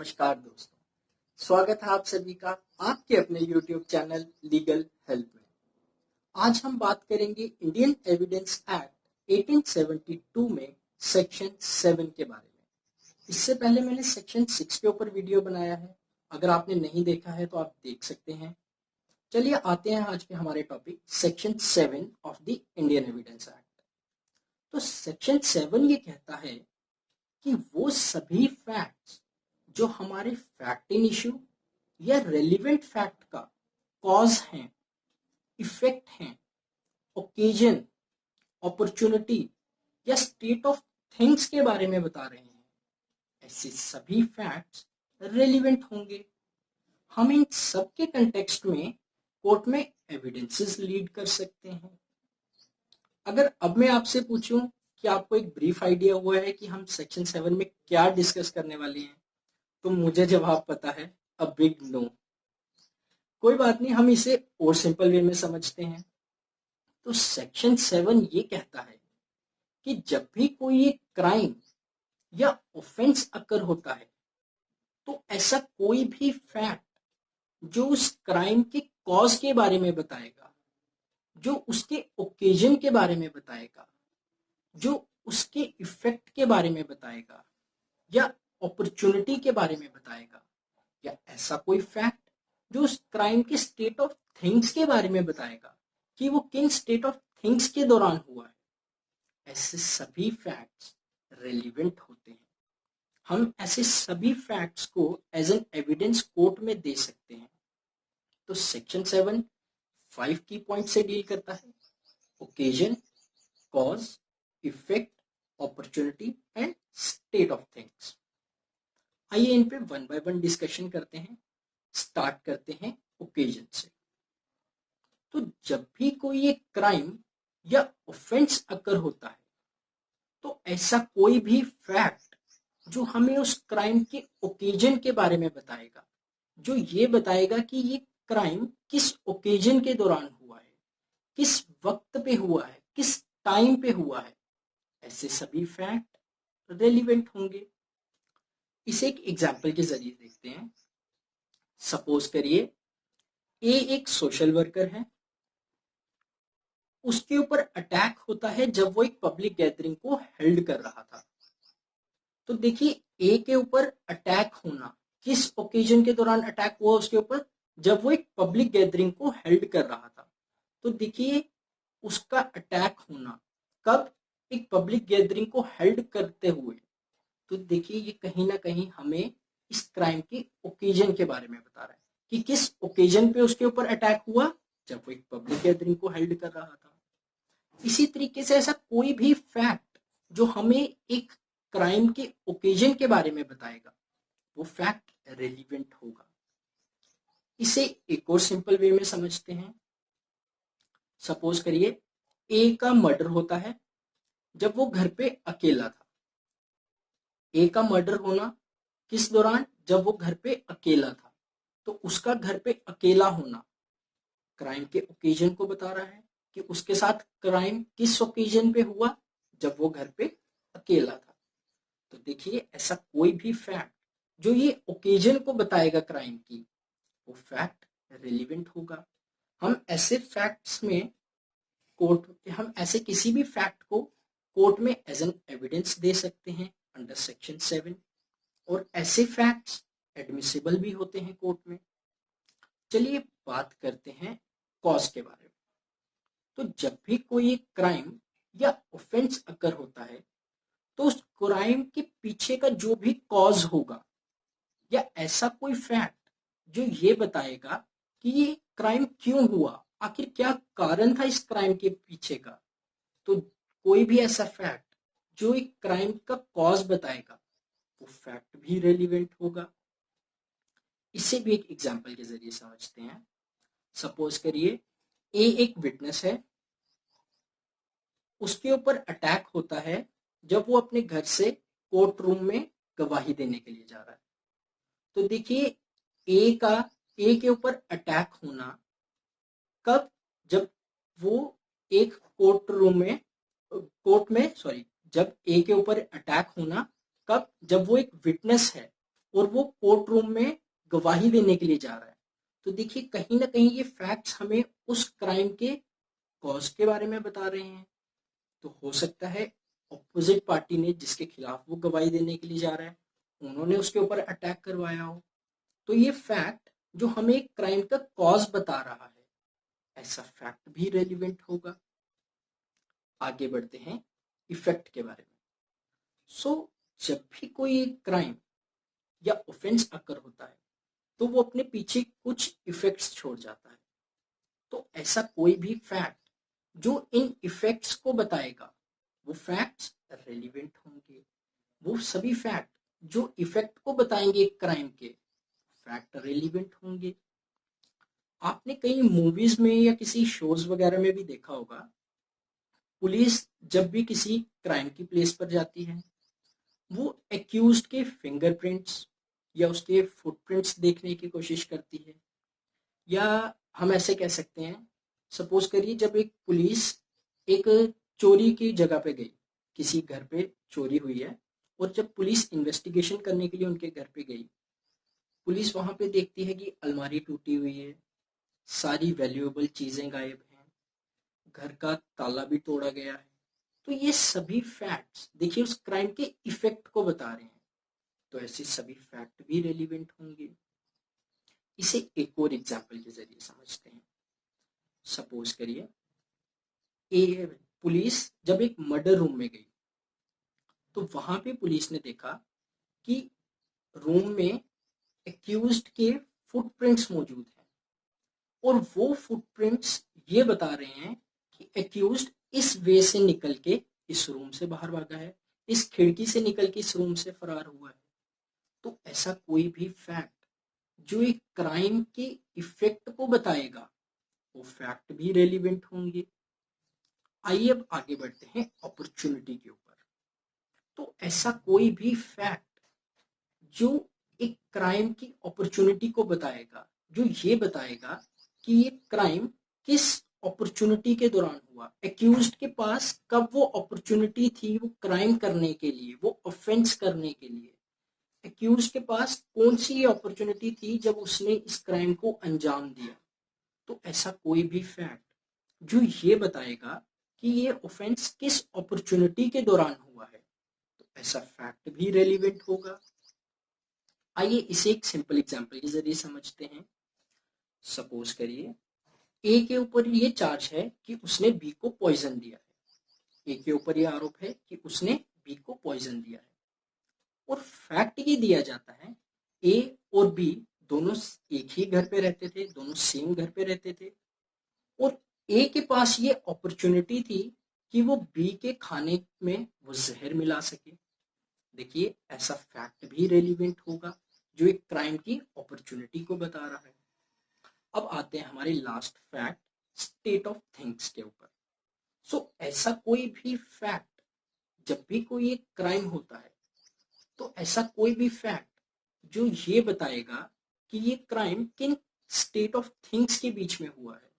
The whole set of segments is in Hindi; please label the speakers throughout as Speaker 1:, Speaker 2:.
Speaker 1: नमस्कार दोस्तों, स्वागत है आप सभी का आपके अपने YouTube चैनल लीगल हेल्प में। आज हम बात करेंगे इंडियन एविडेंस एक्ट 1872 में सेक्शन 7 के बारे में। इससे पहले मैंने सेक्शन 6 के ऊपर वीडियो बनाया है, अगर आपने नहीं देखा है तो आप देख सकते हैं। चलिए आते हैं आज के हमारे topic section 7 of the Indian evidence act. तो सेक्शन 7 ये कहता है कि वो सभी फैक्ट्स जो हमारे फैक्टिंग इश्यू या रेलिवेंट फैक्ट का कॉज हैं, इफेक्ट हैं, ओकेजन, अपॉर्चुनिटी या स्टेट ऑफ थिंग्स के बारे में बता रहे हैं, ऐसे सभी फैक्ट्स रेलिवेंट होंगे। हम इन सब के कंटेक्स्ट में कोर्ट में एविडेंसेस लीड कर सकते हैं। अगर अब मैं आपसे पूछूं कि आपको एक ब्रीफ आइडिया हुआ है कि हम सेक्शन 7 में क्या डिस्कस करने वाले हैं, तो मुझे जवाब पता है, अ बिग नो। कोई बात नहीं, हम इसे और सिंपल वे में समझते हैं। तो सेक्शन 7 ये कहता है कि जब भी कोई एक क्राइम या ऑफेंस अकर होता है तो ऐसा कोई भी फैक्ट जो उस क्राइम के कॉज के बारे में बताएगा, जो उसके ओकेजन के बारे में बताएगा, जो उसके इफेक्ट के बारे में बताएगा या अपॉर्चुनिटी के बारे में बताएगा, या ऐसा कोई फैक्ट जो उस क्राइम के स्टेट ऑफ थिंग्स के बारे में बताएगा कि वो किन स्टेट ऑफ थिंग्स के दौरान हुआ है, ऐसे सभी फैक्ट्स रेलिवेंट होते हैं। हम ऐसे सभी फैक्ट्स को एज एन एविडेंस कोर्ट में दे सकते हैं। तो सेक्शन 7 5 की पॉइंट से डील करता है: occasion, cause, effect, opportunity and state of things. आइए इन पे वन बाय वन डिस्कशन करते हैं। स्टार्ट करते हैं ओकेजन से। तो जब भी कोई एक क्राइम या ऑफेंस अकर होता है तो ऐसा कोई भी फैक्ट जो हमें उस क्राइम के ओकेजन के बारे में बताएगा, जो ये बताएगा कि ये क्राइम किस ओकेजन के दौरान हुआ है, किस वक्त पे हुआ है, किस टाइम पे हुआ है, ऐसे सभी फैक्ट रेलिवेंट होंगे। इसे एक एग्जाम्पल के जरिए देखते हैं। सपोज करिए ए एक सोशल वर्कर है, उसके ऊपर अटैक होता है जब वो एक पब्लिक गैदरिंग को हेल्ड कर रहा था। तो देखिए, ए के ऊपर अटैक होना, किस ओकेजन के दौरान अटैक हुआ उसके ऊपर, जब वो एक पब्लिक गैदरिंग को हेल्ड कर रहा था। तो देखिए, उसका अटैक होना कब, एक पब्लिक गैदरिंग को हेल्ड करते हुए। तो देखिए, ये कहीं ना कहीं हमें इस क्राइम के ओकेजन के बारे में बता रहा है कि किस ओकेजन पे उसके ऊपर अटैक हुआ, जब वो एक पब्लिक गैदरिंग को हेल्ड कर रहा था। इसी तरीके से ऐसा कोई भी फैक्ट जो हमें एक क्राइम के ओकेजन के बारे में बताएगा, वो फैक्ट रेलिवेंट होगा। इसे एक और सिंपल वे में समझते हैं। सपोज करिए ए का मर्डर होता है जब वो घर पे अकेला था। ए का मर्डर होना किस दौरान, जब वो घर पे अकेला था। तो उसका घर पे अकेला होना क्राइम के ओकेजन को बता रहा है कि उसके साथ क्राइम किस ओकेजन पे हुआ, जब वो घर पे अकेला था। तो देखिए, ऐसा कोई भी फैक्ट जो ये ओकेजन को बताएगा क्राइम की, वो फैक्ट रेलिवेंट होगा। हम ऐसे फैक्ट्स में हम ऐसे किसी भी फैक्ट को कोर्ट में एज एन एविडेंस दे सकते हैं अंडर सेक्शन 7, और ऐसे फैक्ट्स एडमिसिबल भी होते हैं कोर्ट में। चलिए बात करते हैं कॉज के बारे में। तो जब भी कोई एक क्राइम या ऑफेंस अकर होता है तो उस क्राइम के पीछे का जो भी कॉज होगा, या ऐसा कोई फैक्ट जो ये बताएगा कि ये क्राइम क्यों हुआ, आखिर क्या कारण था इस क्राइम के पीछे का, तो कोई भी ऐसा फैक्ट जो एक क्राइम का कॉज बताएगा, वो फैक्ट भी रेलिवेंट होगा। इसे भी एक एग्जांपल के जरिए समझते हैं। सपोज करिए ए एक विटनेस है, उसके ऊपर अटैक होता है जब वो अपने घर से कोर्ट रूम में गवाही देने के लिए जा रहा है। तो देखिए, ए के ऊपर अटैक होना कब, जब वो एक जब ए के ऊपर अटैक होना कब, जब वो एक विटनेस है और वो कोर्ट रूम में गवाही देने के लिए जा रहा है। तो देखिए कहीं ना कहीं ये फैक्ट्स हमें उस क्राइम के कॉज के बारे में बता रहे हैं। तो हो सकता है ऑपोजिट पार्टी ने जिसके खिलाफ वो गवाही देने के लिए जा रहा है, उन्होंने उसके ऊपर अटैक करवाया हो। तो ये फैक्ट जो हमें एक क्राइम का कॉज बता रहा है, ऐसा फैक्ट भी रेलिवेंट होगा। आगे बढ़ते हैं इफेक्ट के बारे में। सो जब भी कोई एक क्राइम या ऑफेंस अकर होता है तो वो अपने पीछे कुछ इफेक्ट्स छोड़ जाता है। तो ऐसा कोई भी फैक्ट जो इन इफेक्ट्स को बताएगा वो फैक्ट्स रेलिवेंट होंगे। वो सभी फैक्ट जो इफेक्ट को बताएंगे एक क्राइम के, फैक्ट रेलिवेंट होंगे। आपने कई मूवीज में या किसी शोज वगैरह में भी देखा होगा, पुलिस जब भी किसी क्राइम की प्लेस पर जाती है वो एक्यूज्ड के फिंगरप्रिंट्स या उसके फुटप्रिंट्स देखने की कोशिश करती है। या हम ऐसे कह सकते हैं, सपोज करिए जब एक पुलिस एक चोरी की जगह पे गई, किसी घर पे चोरी हुई है, और जब पुलिस इन्वेस्टिगेशन करने के लिए उनके घर पे गई, पुलिस वहां पे देखती है कि अलमारी टूटी हुई है, सारी वैल्यूएबल चीजें गायब हैं, घर का ताला भी तोड़ा गया है। तो ये सभी फैक्ट्स देखिए उस क्राइम के इफेक्ट को बता रहे हैं। तो ऐसे सभी फैक्ट भी रेलिवेंट होंगे। इसे एक और एग्जाम्पल के जरिए समझते हैं। सपोज करिए पुलिस जब एक मर्डर रूम में गई तो वहां पे पुलिस ने देखा कि रूम में एक्यूज्ड के फुटप्रिंट्स मौजूद हैं, और वो फुटप्रिंट्स ये बता रहे हैं कि एक्यूज्ड इस वे से निकल के इस रूम से बाहर भागा है, इस खिड़की से निकल के इस रूम से फरार हुआ है। तो ऐसा कोई भी फैक्ट जो एक क्राइम के इफेक्ट को बताएगा वो फैक्ट भी रेलिवेंट होंगे। आइए अब आगे बढ़ते हैं अपॉर्चुनिटी के ऊपर। तो ऐसा कोई भी फैक्ट जो एक क्राइम की अपॉर्चुनिटी को बताएगा, जो ये बताएगा कि ये क्राइम किस अपॉर्चुनिटी के दौरान हुआ, एक्यूज्ड के पास कब वो अपॉर्चुनिटी थी वो क्राइम करने के लिए, वो ऑफेंस करने के लिए, एक्यूज के पास कौन सी अपॉर्चुनिटी थी जब उसने इस क्राइम को अंजाम दिया। तो ऐसा कोई भी फैक्ट जो ये बताएगा कि ये ऑफेंस किस अपॉर्चुनिटी के दौरान हुआ है, तो ऐसा फैक्ट भी रेलिवेंट होगा। आइए इसे एक सिंपल एग्जांपल के जरिए समझते हैं। सपोज करिए ए के ऊपर ये चार्ज है कि उसने बी को पॉइजन दिया है। ए के ऊपर ये आरोप है कि उसने बी को पॉइजन दिया है, और फैक्ट ये दिया जाता है ए और बी दोनों एक ही घर पे रहते थे, दोनों सेम घर पे रहते थे, और ए के पास ये अपॉर्चुनिटी थी कि वो बी के खाने में वो जहर मिला सके। देखिए ऐसा फैक्ट भी रेलिवेंट होगा जो एक क्राइम की अपॉर्चुनिटी को बता रहा है। अब आते हैं हमारे last fact, state of things के ऊपर। सो ऐसा कोई भी फैक्ट जब भी कोई एक क्राइम होता है तो ऐसा कोई भी फैक्ट जो ये बताएगा कि ये क्राइम किन स्टेट ऑफ थिंग्स के बीच में हुआ है,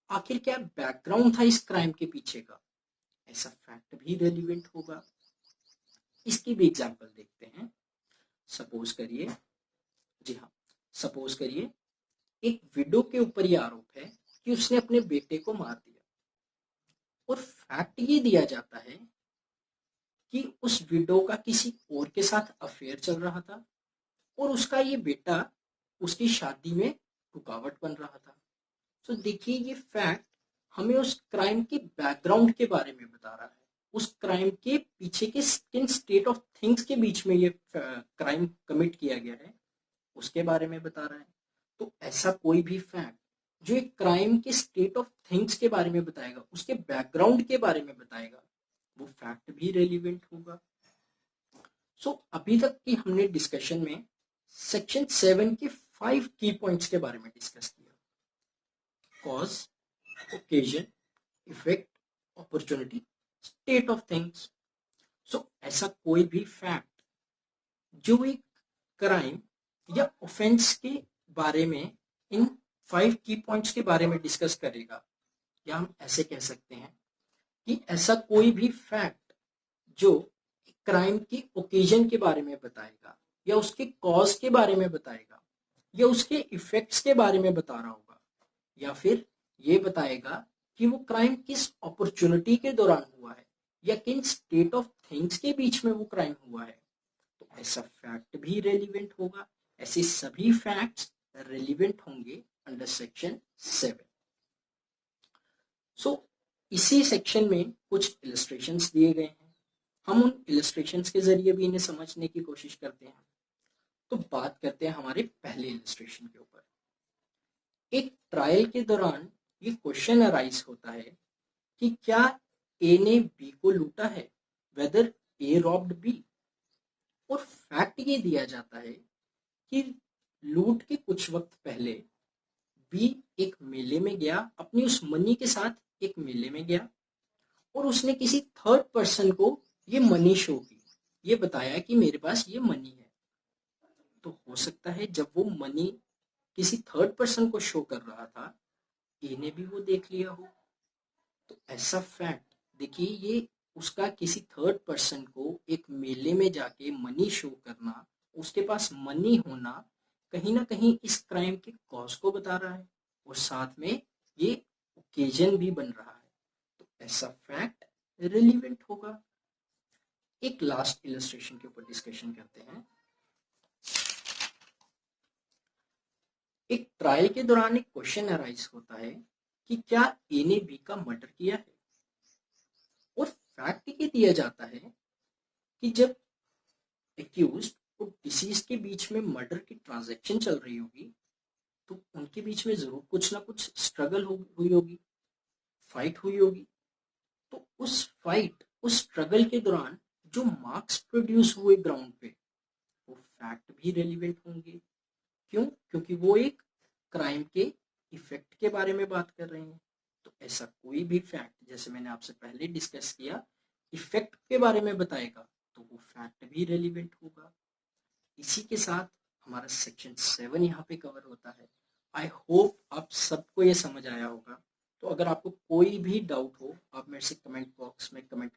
Speaker 1: आखिर क्या बैकग्राउंड था इस क्राइम के पीछे का, ऐसा फैक्ट भी रेलिवेंट होगा। इसकी भी एग्जांपल देखते हैं। सपोज करिए, जी हाँ, सपोज करिए एक विडो के ऊपर यह आरोप है कि उसने अपने बेटे को मार दिया, और फैक्ट ये दिया जाता है कि उस विडो का किसी और के साथ अफेयर चल रहा था, और उसका ये बेटा उसकी शादी में रुकावट बन रहा था। तो देखिए ये फैक्ट हमें उस क्राइम के बैकग्राउंड के बारे में बता रहा है, उस क्राइम के पीछे के किन स्टेट ऑफ थिंग्स के बीच में ये क्राइम कमिट किया गया है उसके बारे में बता रहा है। तो ऐसा कोई भी फैक्ट जो एक क्राइम के स्टेट ऑफ थिंग्स के बारे में बताएगा, उसके बैकग्राउंड के बारे में बताएगा, वो फैक्ट भी रेलिवेंट होगा। सो अभी तक की हमने डिस्कशन में सेक्शन 7 के 5 की पॉइंट्स के बारे में डिस्कस किया। Cause, occasion, effect, opportunity, state of things. So ऐसा कोई भी फैक्ट जो एक क्राइम या ऑफेंस के बारे में इन 5 की पॉइंट्स के बारे में डिस्कस करेगा, या हम ऐसे कह सकते हैं कि ऐसा कोई भी फैक्ट जो क्राइम की ओकेजन के बारे में बताएगा या उसके कॉज के बारे में बताएगा, या उसके इफेक्ट्स के बारे में बता रहा होगा, या फिर ये बताएगा कि वो क्राइम किस अपॉर्चुनिटी के दौरान हुआ है या किन स्टेट ऑफ थिंग्स के बीच में वो क्राइम हुआ है। तो ऐसा फैक्ट भी रेलिवेंट होगा। ऐसे सभी फैक्ट्स रेलिवेंट होंगे अंडर सेक्शन 7। सो इसी सेक्शन में कुछ इलस्ट्रेशंस दिए गए हैं, हम उन इलस्ट्रेशंस के जरिए भी इन्हें समझने की कोशिश करते हैं। तो बात करते हैं हमारे पहले इलस्ट्रेशन के ऊपर। एक ट्रायल के दौरान ये क्वेश्चन अराइज होता है कि क्या ए ने बी को लूटा है, वेदर ए रॉब्ड बी। और फैक्ट ये दिया जाता है कि लूट के कुछ वक्त पहले बी एक मेले में गया, अपनी उस मनी के साथ एक मेले में गया और उसने किसी थर्ड पर्सन को ये मनी शो की, ये बताया कि मेरे पास ये मनी है। तो हो सकता है जब वो मनी किसी थर्ड पर्सन को शो कर रहा था, ए ने भी वो देख लिया हो। तो ऐसा फैक्ट देखिए, ये उसका किसी थर्ड पर्सन को एक मेले में जाके मनी शो करना, उसके पास मनी होना, कहीं ना कहीं इस क्राइम के कॉज को बता रहा है और साथ में ये ओकेजन भी बन रहा है। तो ऐसा फैक्ट रिलीवेंट होगा। एक लास्ट इलस्ट्रेशन के ऊपर डिस्कशन करते हैं। एक ट्रायल के दौरान एक क्वेश्चन अराइज होता है कि क्या ए ने बी का मर्डर किया है। और फैक्ट ये दिया जाता है कि जब एक्यूज्ड और डिसीज के बीच में मर्डर की ट्रांजैक्शन चल रही होगी, तो उनके बीच में जरूर कुछ ना कुछ स्ट्रगल हुई होगी, फाइट हुई होगी। तो उस फाइट, उस स्ट्रगल के दौरान जो मार्क्स प्रोड्यूस हुए ग्राउंड पे, वो फैक्ट भी रेलिवेंट होंगे। क्यों? क्योंकि वो एक क्राइम के इफेक्ट के बारे में बात कर रहे हैं। तो ऐसा कोई भी फैक्ट, जैसे मैंने आपसे पहले डिस्कस किया, इफेक्ट के बारे में बताएगा तो वो फैक्ट भी रेलिवेंट होगा। इसी के साथ हमारा सेक्शन 7 यहाँ पे कवर होता है। आई होप आप सबको ये समझ आया होगा। तो अगर आपको कोई भी डाउट हो, आप मेरे से कमेंट बॉक्स में कमेंट